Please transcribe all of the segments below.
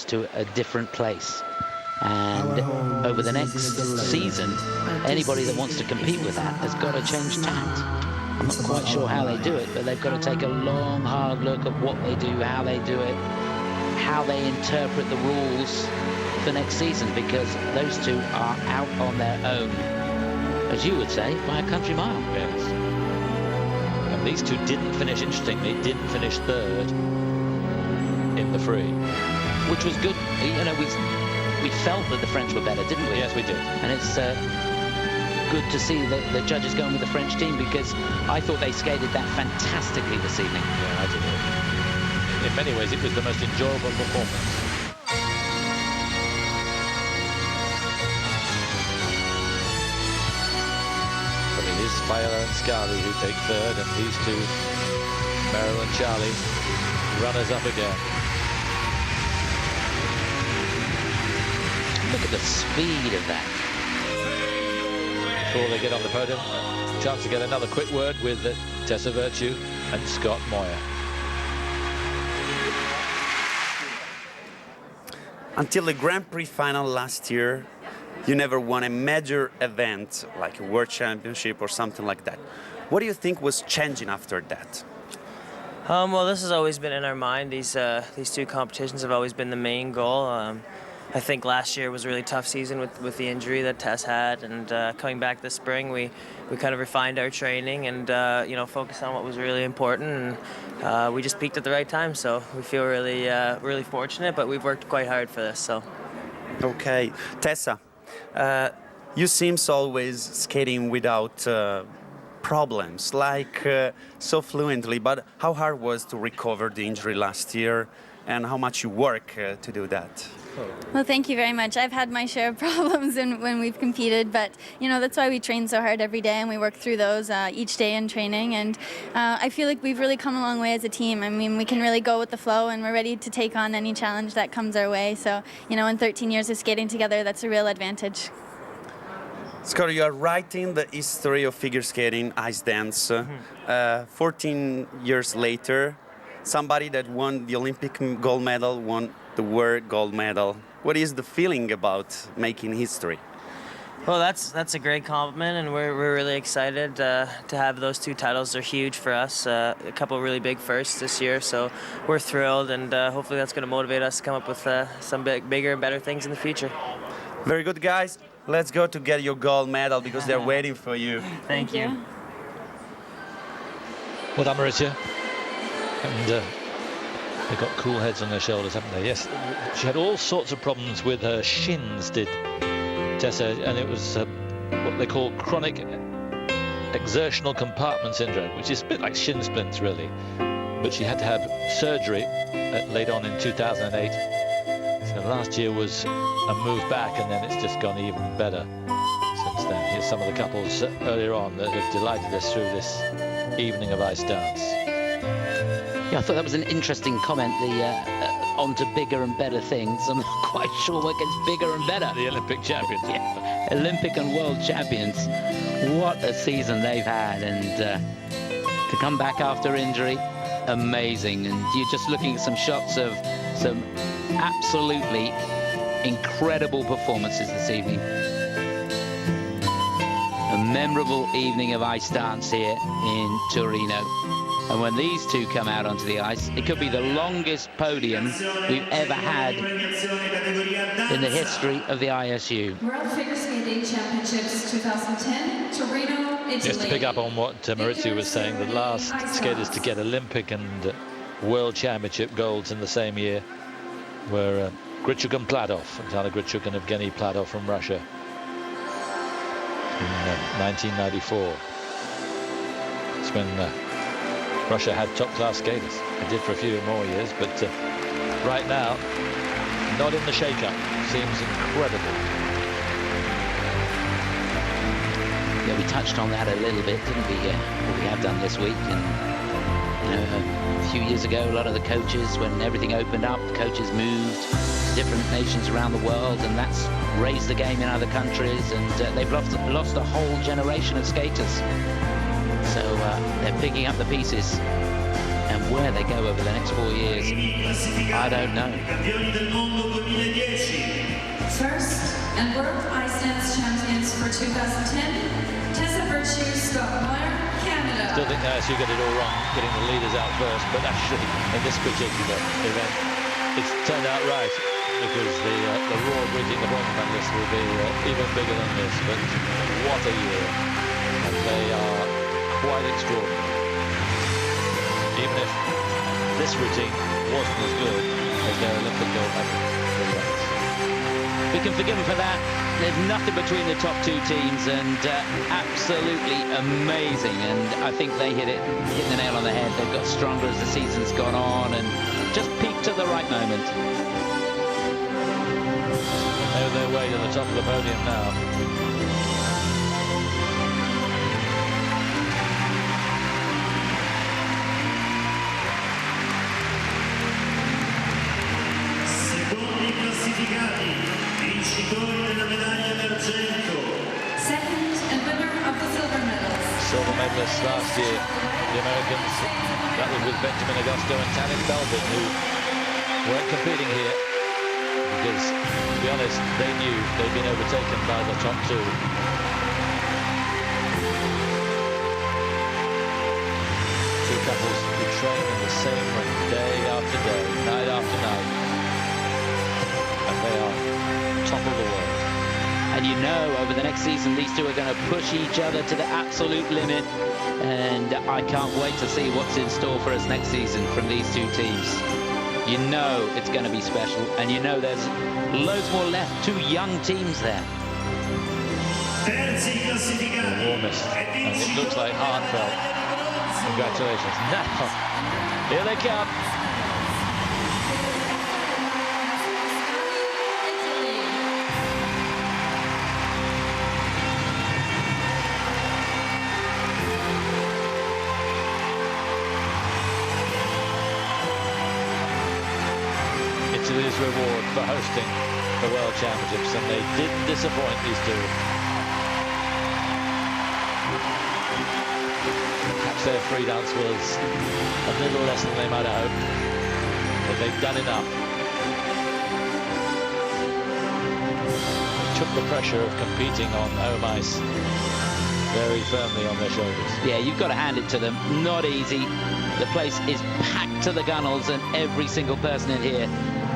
to a different place. And over the next season, anybody that wants to compete with that has got to change tact. I'm not quite sure how they do it, but they've got to take a long, hard look at what they do, how they do it, how they interpret the rules for next season, because those two are out on their own, as you would say, by a country mile. Yes. And these two didn't finish, interestingly, didn't finish third in the free. Which was good. You know, we felt that the French were better, didn't we? Yes, we did. And it's good to see that the judges going with the French team, because I thought they skated that fantastically this evening. Yeah, I did. In many ways, it was the most enjoyable performance. But it is Failla and Scali who take third, and these two, Merrill and Charlie, runners up again. Look at the speed of that. Before they get on the podium, chance to get another quick word with Tessa Virtue and Scott Moir. Until the Grand Prix final last year, you never won a major event like a World Championship or something like that. What do you think was changing after that? Well, this has always been in our mind. These two competitions have always been the main goal. I think last year was a really tough season with the injury that Tess had, and coming back this spring, we kind of refined our training and you know, focused on what was really important, and we just peaked at the right time. So we feel really fortunate, but we've worked quite hard for this. So. Okay, Tessa, you seems always skating without problems, like so fluently. But how hard was to recover the injury last year, and how much you work to do that? Well, thank you very much. I've had my share of problems when we've competed, but you know, that's why we train so hard every day, and we work through those each day in training. And I feel like we've really come a long way as a team. I mean, we can really go with the flow, and we're ready to take on any challenge that comes our way. So, you know, in 13 years of skating together, that's a real advantage. Scott, you are writing the history of figure skating, ice dance. 14 years later, somebody that won the Olympic gold medal won the world gold medal. What is the feeling about making history? Well, that's a great compliment, and we're really excited to have those two titles. They're huge for us. A couple really big firsts this year, so we're thrilled, and hopefully that's going to motivate us to come up with some bigger and better things in the future. Very good, guys. Let's go to get your gold medal, because they're waiting for you. Thank you. Well done, Mauritia. And they've got cool heads on their shoulders, haven't they? Yes, she had all sorts of problems with her shins, did Tessa, and it was what they call chronic exertional compartment syndrome, which is a bit like shin splints, really. But she had to have surgery late on in 2008. So last year was a move back, and then it's just gone even better since then. Here's some of the couples earlier on that have delighted us through this evening of ice dance. Yeah, I thought that was an interesting comment, the on to bigger and better things. I'm not quite sure what gets bigger and better. The Olympic champions. Yeah, Olympic and world champions. What a season they've had, and to come back after injury, amazing. And you're just looking at some shots of some absolutely incredible performances this evening. A memorable evening of ice dance here in Torino. And when these two come out onto the ice, it could be the longest podium we've ever had in the history of the ISU. World Figure Skating Championships 2010, Torino, Italy. Just to pick up on what Maurizio was saying, the last skaters to get Olympic and World Championship golds in the same year were Grichuk and Pladov, Alexander Grichuk and Evgeny Pladov from Russia in 1994. It's when Russia had top-class skaters. They did for a few more years, but right now, not in the shake-up. Seems incredible. Yeah, we touched on that a little bit, didn't we? What we have done this week. And you know, a few years ago, a lot of the coaches, when everything opened up, the coaches moved to different nations around the world, and that's raised the game in other countries, and they've lost a whole generation of skaters. So they're picking up the pieces, and where they go over the next 4 years, I don't know. First, and World Ice Dance Champions for 2010, Tessa Virtue, Scott Meyer, Canada. Still think ISU got it all wrong, getting the leaders out first, but actually in this particular event, it's turned out right, because the raw reaching the bronze medalist will be even bigger than this. But what a year, and they are quite extraordinary. Even if this routine wasn't as good as their Olympic gold medal. We can forgive them for that. There's nothing between the top two teams, and absolutely amazing. And I think they hit the nail on the head. They've got stronger as the season's gone on, and just peaked at the right moment. They know their way to the top of the podium now. Second, and winner of the silver medals. Silver medalists last year, the Americans. That was with Benjamin Augusto and Tanin Belbin, who weren't competing here because, to be honest, they knew they'd been overtaken by the top two. Two couples who train in the same ring day after day, night after night, and they are top of the world. And you know, over the next season, these two are going to push each other to the absolute limit. And I can't wait to see what's in store for us next season from these two teams. You know it's going to be special. And you know there's loads more left. Two young teams there. Enormous. And it looks like heartfelt. Congratulations. Now, here they come. Italy's reward for hosting the World Championships, and they didn't disappoint, these two. Perhaps their free dance was a little less than they might have hoped, but they've done enough. They took the pressure of competing on home ice very firmly on their shoulders. Yeah, you've got to hand it to them. Not easy. The place is packed to the gunnels, and every single person in here,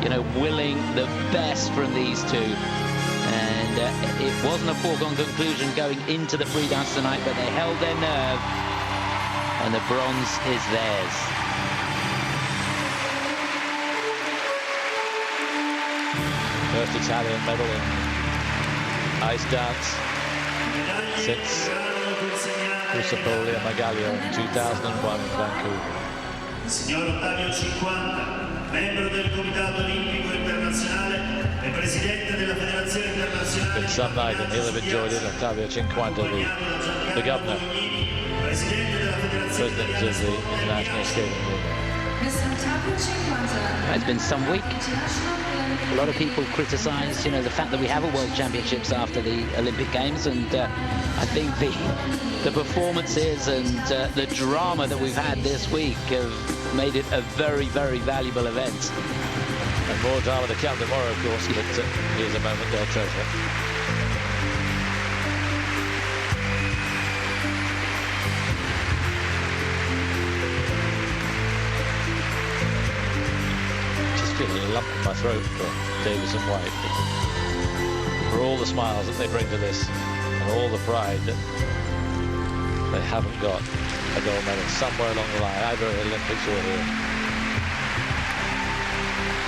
you know, willing the best from these two. And it wasn't a foregone conclusion going into the free dance tonight, but they held their nerve, and the bronze is theirs. First Italian medal in ice dance since Crucipoli and Magaglio in 2001 in Vancouver. Signor Ottavio 50, membro del Comitato Olimpico Internazionale e presidente della Federazione Internazionale. It's some night, and he'll have enjoyed it. Ottavio 50, the governor, president of the International Skating League. It's been some week. A lot of people criticise, you know, the fact that we have a World Championships after the Olympic Games, and I think the performances and the drama that we've had this week have made it a very, very valuable event. And more drama to come tomorrow, of course, but here's a moment they'll treasure. Feeling a lump in my throat for Davis and White, for all the smiles that they bring to this and all the pride that they haven't got a gold medal somewhere along the line, either at the Olympics or here.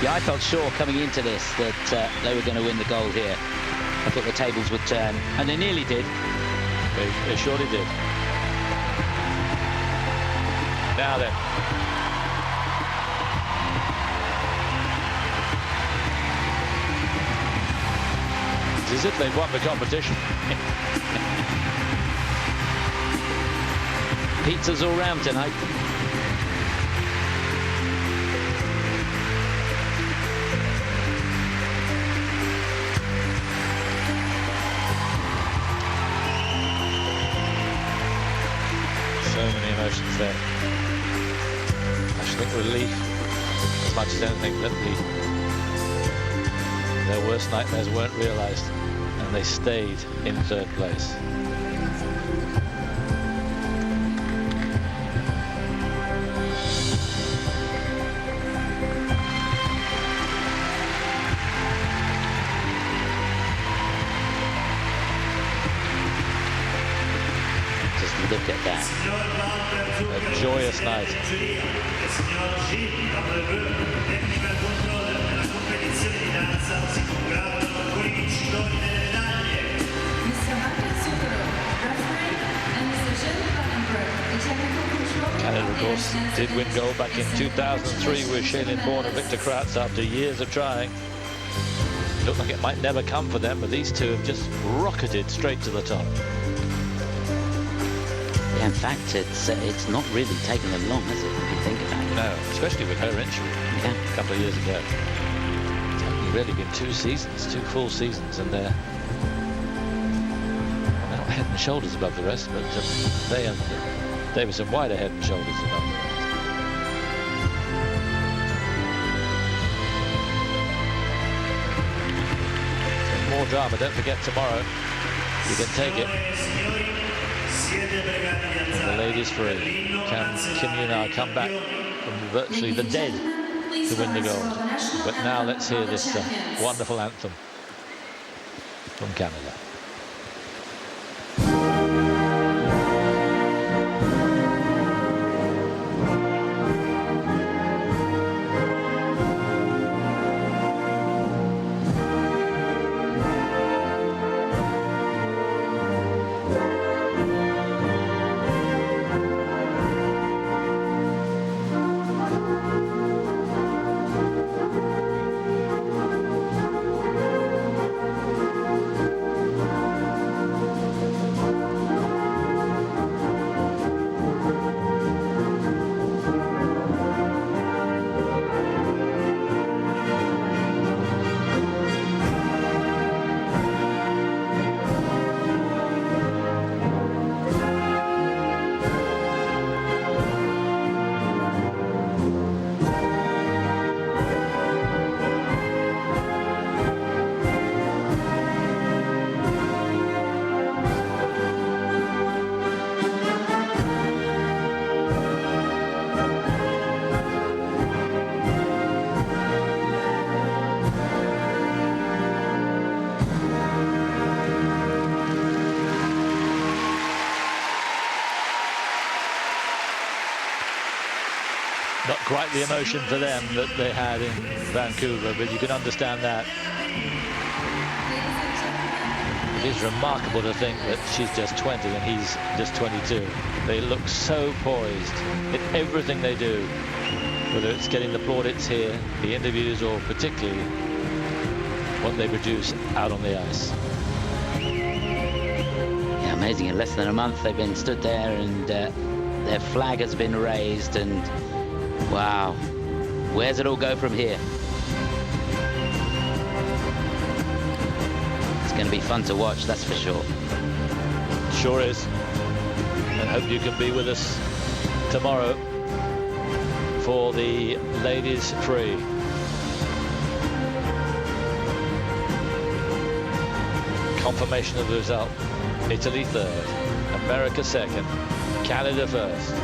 Yeah, I felt sure coming into this that they were going to win the gold here. I thought the tables would turn, and they nearly did. They surely did. Now then. As if they've won the competition. Pizzas all round tonight. So many emotions there. National relief as much as anything that their worst nightmares weren't realized, and they stayed in third place. Look at that. A joyous night. Canada, of course, did win gold back in 2003 with Shailene Bourne and Victor Kratz after years of trying. It looked like it might never come for them, but these two have just rocketed straight to the top. In fact, it's not really taken them long, has it, if you think about it? No, especially with her injury a couple of years ago. It's only really been 2 seasons, 2 full seasons, and they're not head and shoulders above the rest, but they and Davison White are head and shoulders above the rest. So more drama. Don't forget tomorrow. You can take it. The ladies free. Can Kim Yuna come back from virtually the dead to win the gold? But now let's hear this wonderful anthem from Canada. Not quite the emotion for them that they had in Vancouver, but you can understand that. It is remarkable to think that she's just 20 and he's just 22. They look so poised in everything they do, whether it's getting the plaudits here, the interviews, or particularly what they produce out on the ice. Yeah, amazing. In less than a month, they've been stood there and their flag has been raised, and wow, where's it all go from here? It's going to be fun to watch, that's for sure. Sure is. And hope you can be with us tomorrow for the ladies free. Confirmation of the result. Italy third, America second, Canada first.